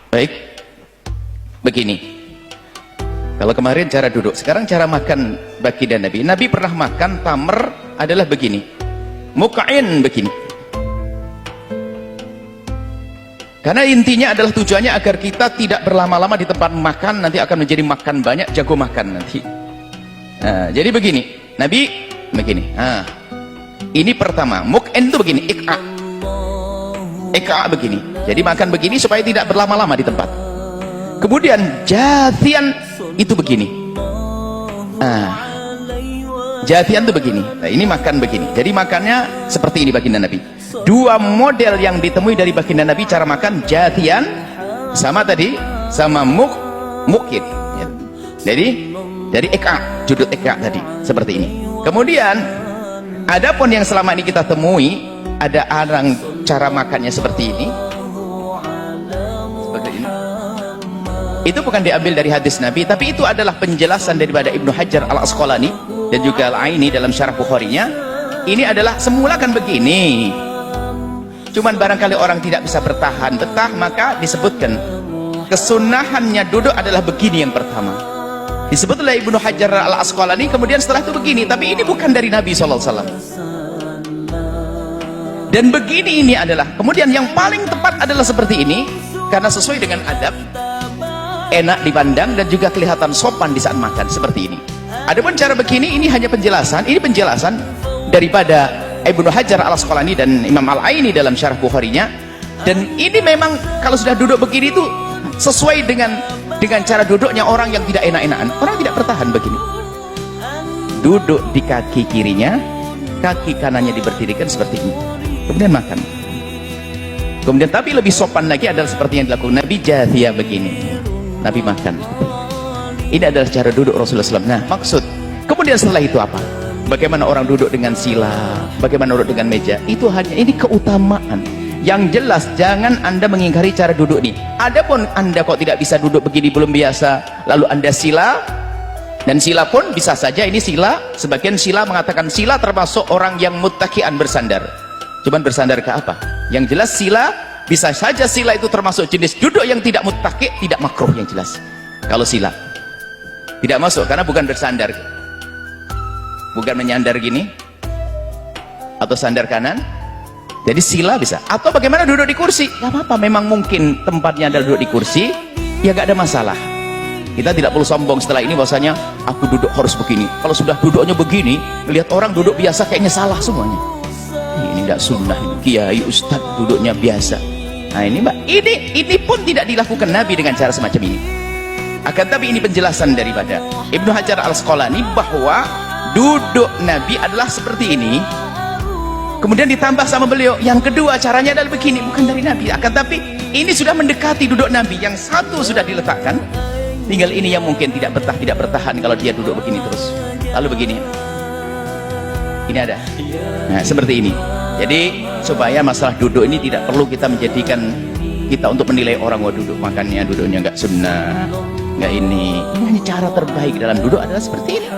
Baik, begini. Kalau kemarin cara duduk, sekarang cara makan baginda Nabi. Nabi pernah makan tamr adalah begini. Muk'in begini. Karena intinya adalah tujuannya agar kita tidak berlama-lama di tempat makan, nanti akan menjadi makan banyak, jago makan nanti. Nah, jadi begini. Nabi begini. Nah, ini pertama. Muk'in itu begini. Ik'a begini. Jadi makan begini supaya tidak berlama-lama di tempat. Kemudian jathian itu begini. Jathian itu begini. Nah, ini makan begini. Jadi makannya seperti ini baginda Nabi. Dua model yang ditemui dari baginda Nabi cara makan, jathian sama tadi, sama mukid. Ya. Jadi dari ik'a, judul ik'a tadi seperti ini. Kemudian adapun yang selama ini kita temui, ada orang cara makannya seperti ini. Seperti ini. Itu bukan diambil dari hadis Nabi, tapi itu adalah penjelasan daripada Ibnu Hajar Al-Asqalani dan juga Al-Aini dalam syarah Bukharinya. Ini adalah semula kan begini. Cuman barangkali orang tidak bisa bertahan betah, maka disebutkan kesunahannya duduk adalah begini yang pertama. Disebut oleh Ibnu Hajar Al-Asqalani, kemudian setelah itu begini, tapi ini bukan dari Nabi SAW. Dan begini ini adalah, kemudian yang paling tepat adalah seperti ini, karena sesuai dengan adab, enak dipandang dan juga kelihatan sopan di saat makan, seperti ini. Adapun cara begini, ini hanya penjelasan, ini penjelasan daripada Ibnu Hajar Al-Asqalani dan Imam Al-Aini dalam syarah Bukharinya. Dan ini memang kalau sudah duduk begini itu sesuai dengan cara duduknya orang yang tidak enak-enakan. Orang tidak bertahan begini. Duduk di kaki kirinya, kaki kanannya diberdirikan seperti ini. Kemudian makan. Kemudian tapi lebih sopan lagi adalah seperti yang dilakukan Nabi, jathiyah begini. Nabi makan. Ini adalah cara duduk Rasulullah SAW. Nah, maksud. Kemudian setelah itu apa? Bagaimana orang duduk dengan sila? Bagaimana duduk dengan meja? Itu hanya ini keutamaan. Yang jelas jangan Anda mengingkari cara duduk ini. Adapun Anda kok tidak bisa duduk begini belum biasa, lalu Anda sila, dan sila pun bisa saja ini sila. Sebagian sila mengatakan sila termasuk orang yang muttaki'an bersandar. Cuman bersandar ke apa? Yang jelas sila, bisa saja sila itu termasuk jenis duduk yang tidak muttaki', tidak makruh yang jelas. Kalau sila tidak masuk karena bukan bersandar, bukan menyandar gini atau sandar kanan. Jadi sila bisa. Atau bagaimana duduk di kursi? Gak apa-apa, memang mungkin tempatnya adalah duduk di kursi, ya gak ada masalah. Kita tidak perlu sombong setelah ini bahwasanya aku duduk harus begini. Kalau sudah duduknya begini, lihat orang duduk biasa kayaknya salah semuanya. Ini tidak sunnah, ini kiai ustaz duduknya biasa. Nah ini mbak, ini pun tidak dilakukan Nabi dengan cara semacam ini. Akan tapi ini penjelasan daripada Ibnu Hajar Al-Asqalani bahwa duduk Nabi adalah seperti ini. Kemudian ditambah sama beliau, yang kedua caranya adalah begini, bukan dari Nabi. Akan tapi ini sudah mendekati duduk Nabi. Yang satu sudah diletakkan, tinggal ini yang mungkin tidak bertahan kalau dia duduk begini terus. Lalu begini. Ini ada. Nah, seperti ini. Jadi supaya masalah duduk ini tidak perlu kita menjadikan kita untuk menilai orang wah duduk makannya duduknya nggak sunnah, nggak ini. Ini cara terbaik dalam duduk adalah seperti ini.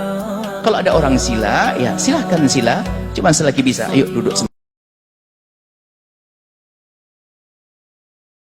Kalau ada orang sila, ya silahkan sila. Cuma selagi bisa, ayo duduk.